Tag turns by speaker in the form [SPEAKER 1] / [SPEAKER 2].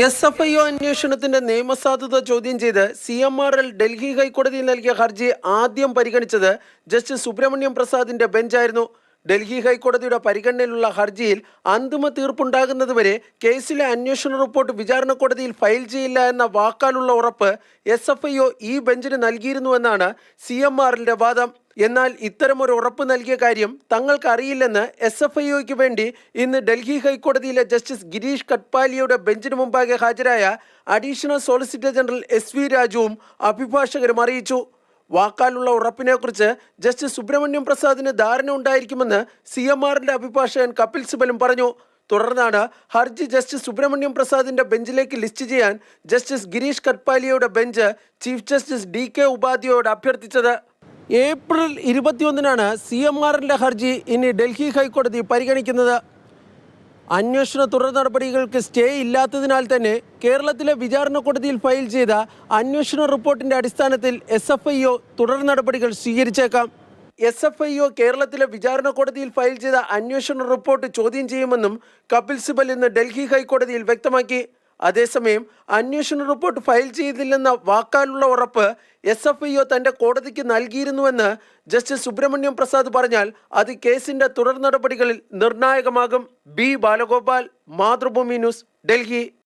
[SPEAKER 1] SFIO അന്വേഷണത്തിന്റെ നിയമസാധുത ചോദ്യം ചെയ്ത് CMRL ഡൽഹി ഹൈക്കോടതിയിൽ നൽകിയ ഹർജി ആദ്യം പരിഗണിച്ചത് ജസ്റ്റിസ് സുബ്രഹ്മണ്യം പ്രസാദിന്റെ ബെഞ്ചായിരുന്നു. ഡൽഹി ഹൈക്കോടതിയുടെ പരിഗണനയിലുള്ള ഹർജിയിൽ അന്തിമ തീർപ്പുണ്ടാകുന്നതുവരെ കേസിലെ അന്വേഷണ റിപ്പോർട്ട് വിചാരണ കോടതിയിൽ ഫയൽ ചെയ്യില്ല എന്ന വാക്കാലുള്ള ഉറപ്പ് SFIO ഈ ബെഞ്ചിന് നൽകിയിരുന്നുവെന്നാണ് CMRLന്റെ വാദം. എന്നാൽ ഇത്തരമൊരു ഉറപ്പ് നൽകിയ കാര്യം തങ്ങൾക്ക് അറിയില്ലെന്ന് SFIOയ്ക്ക് വേണ്ടി ഇന്ന് ഡൽഹി ഹൈക്കോടതിയിലെ ജസ്റ്റിസ് ഗിരീഷ് കട്പാലിയുടെ ബെഞ്ചിന് മുമ്പാകെ ഹാജരായ അഡീഷണൽ സോളിസിറ്റർ ജനറൽ SV രാജുവും അഭിഭാഷകരും അറിയിച്ചു. വാക്കാലുള്ള ഉറപ്പിനെക്കുറിച്ച് ജസ്റ്റിസ് സുബ്രഹ്മണ്യം പ്രസാദിന് ധാരണ ഉണ്ടായിരിക്കുമെന്ന് CMRLന്റെ അഭിഭാഷകൻ കപിൽ സിബലും പറഞ്ഞു. തുടർന്നാണ് ഹർജി ജസ്റ്റിസ് സുബ്രഹ്മണ്യം പ്രസാദിന്റെ ബെഞ്ചിലേക്ക് ലിസ്റ്റ് ചെയ്യാൻ ജസ്റ്റിസ് ഗിരീഷ് കട്പാലിയുടെ ബെഞ്ച് ചീഫ് ജസ്റ്റിസ് DK ഉപാധ്യായോട് അഭ്യർത്ഥിച്ചത്. ഏപ്രിൽ 21-നാണ് CMRLന്റെ ഹർജി ഇനി ഡൽഹി ഹൈക്കോടതി പരിഗണിക്കുന്നത്. അന്വേഷണ തുടർ നടപടികൾക്ക് സ്റ്റേ ഇല്ലാത്തതിനാൽ തന്നെ കേരളത്തിലെ വിചാരണ കോടതിയിൽ ഫയൽ ചെയ്ത അന്വേഷണ റിപ്പോർട്ടിന്റെ അടിസ്ഥാനത്തിൽ SFIO തുടർ നടപടികൾ സ്വീകരിച്ചേക്കാം. SFIO കേരളത്തിലെ വിചാരണ കോടതിയിൽ ഫയൽ ചെയ്ത അന്വേഷണ റിപ്പോർട്ട് ചോദ്യം ചെയ്യുമെന്നും കപിൽ സിബൽ ഇന്ന് ഡൽഹി ഹൈക്കോടതിയിൽ വ്യക്തമാക്കി. അതേസമയം അന്വേഷണ റിപ്പോർട്ട് ഫയൽ ചെയ്തില്ലെന്ന വാക്കാലുള്ള ഉറപ്പ് SFIO തന്റെ കോടതിക്ക് നൽകിയിരുന്നുവെന്ന് ജസ്റ്റിസ് സുബ്രഹ്മണ്യം പ്രസാദ് പറഞ്ഞാൽ അത് കേസിന്റെ തുടർ നടപടികളിൽ നിർണായകമാകും. B. ബാലഗോപാൽ, മാതൃഭൂമി ന്യൂസ്, ഡൽഹി.